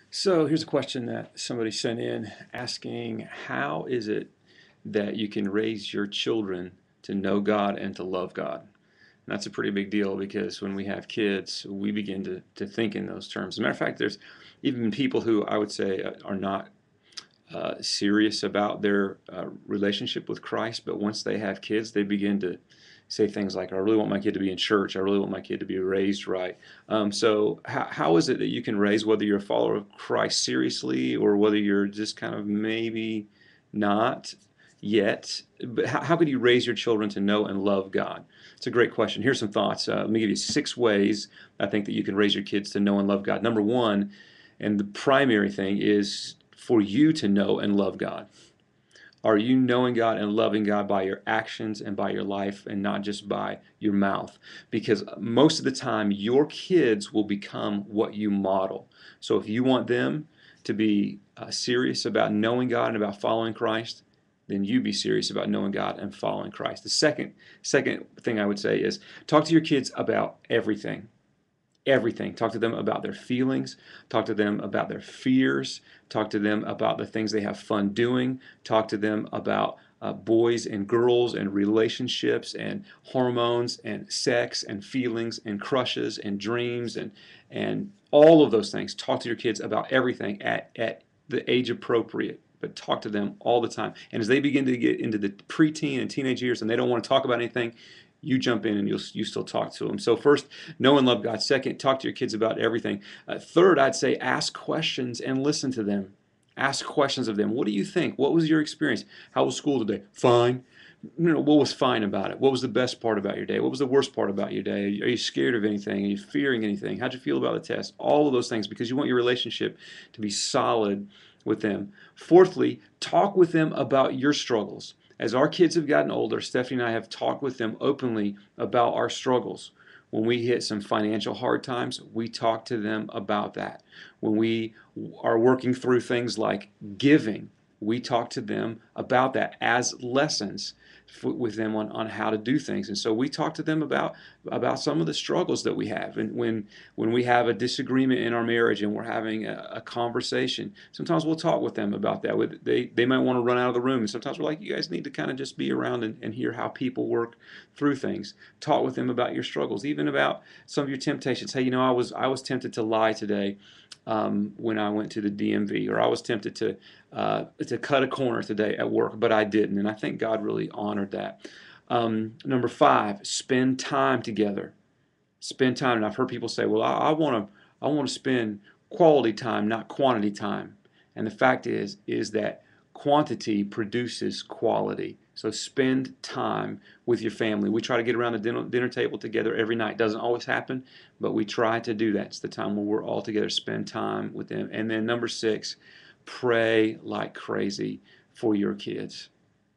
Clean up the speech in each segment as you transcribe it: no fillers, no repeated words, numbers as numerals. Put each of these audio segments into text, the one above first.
So here's a question that somebody sent in asking, how is it that you can raise your children to know God and to love God? And that's a pretty big deal because when we have kids, we begin to think in those terms. As a matter of fact, there's even people who I would say are not serious about their relationship with Christ, but once they have kids, they begin to say things like, I really want my kid to be in church. I really want my kid to be raised right. So how is it that you can raise, whether you're a follower of Christ seriously or whether you're just kind of maybe not yet, but how could you raise your children to know and love God? It's a great question. Here's some thoughts. Let me give you 6 ways I think that you can raise your kids to know and love God. Number one, and the primary thing, is for you to know and love God. Are you knowing God and loving God by your actions and by your life and not just by your mouth? Because most of the time, your kids will become what you model. So if you want them to be serious about knowing God and about following Christ, then you be serious about knowing God and following Christ. The second thing I would say is talk to your kids about everything. Everything. Talk to them about their feelings. Talk to them about their fears. Talk to them about the things they have fun doing. Talk to them about boys and girls and relationships and hormones and sex and feelings and crushes and dreams and all of those things. Talk to your kids about everything at the age appropriate, but talk to them all the time. And as they begin to get into the preteen and teenage years and they don't want to talk about anything, you jump in and you still talk to them. So first, know and love God. Second, talk to your kids about everything. Third, I'd say ask questions and listen to them. Ask questions of them. What do you think? What was your experience? How was school today? Fine. What was fine about it? What was the best part about your day? What was the worst part about your day? Are you scared of anything? Are you fearing anything? How'd you feel about the test? All of those things, because you want your relationship to be solid with them. Fourthly, talk with them about your struggles. As our kids have gotten older, Stephanie and I have talked with them openly about our struggles. When we hit some financial hard times, we talk to them about that. When we are working through things like giving, we talk to them about that as lessons with them on how to do things. And so we talk to them about some of the struggles that we have. And when we have a disagreement in our marriage and we're having a conversation, sometimes we'll talk with them about that. They might want to run out of the room, and sometimes we're like, you guys need to kind of just be around and hear how people work through things. Talk with them about your struggles, even about some of your temptations. Hey, I was tempted to lie today when I went to the DMV, or I was tempted to cut a corner today at work, but I didn't, and I think God really honored that. Number 5, spend time together. Spend time, and I've heard people say, "Well, I want to spend quality time, not quantity time." And the fact is that quantity produces quality. So spend time with your family. We try to get around the dinner table together every night. Doesn't always happen, but we try to do that. It's the time where we're all together. Spend time with them. And then number 6, pray like crazy for your kids.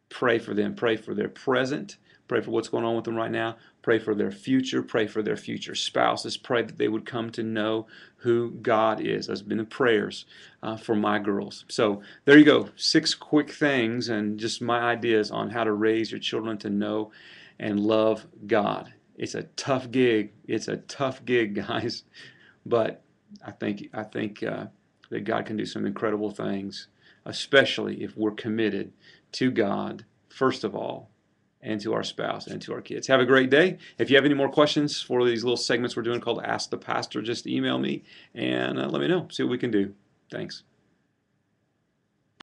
Pray for them. Pray for their present. Pray for what's going on with them right now. Pray for their future. Pray for their future spouses. Pray that they would come to know who God is. That's been the prayers for my girls. So there you go. 6 quick things and just my ideas on how to raise your children to know and love God. It's a tough gig. It's a tough gig, guys. But I think that God can do some incredible things, especially if we're committed to God, first of all, and to our spouse and to our kids. Have a great day. If you have any more questions for these little segments we're doing called Ask the Pastor, just email me and let me know. See what we can do. Thanks.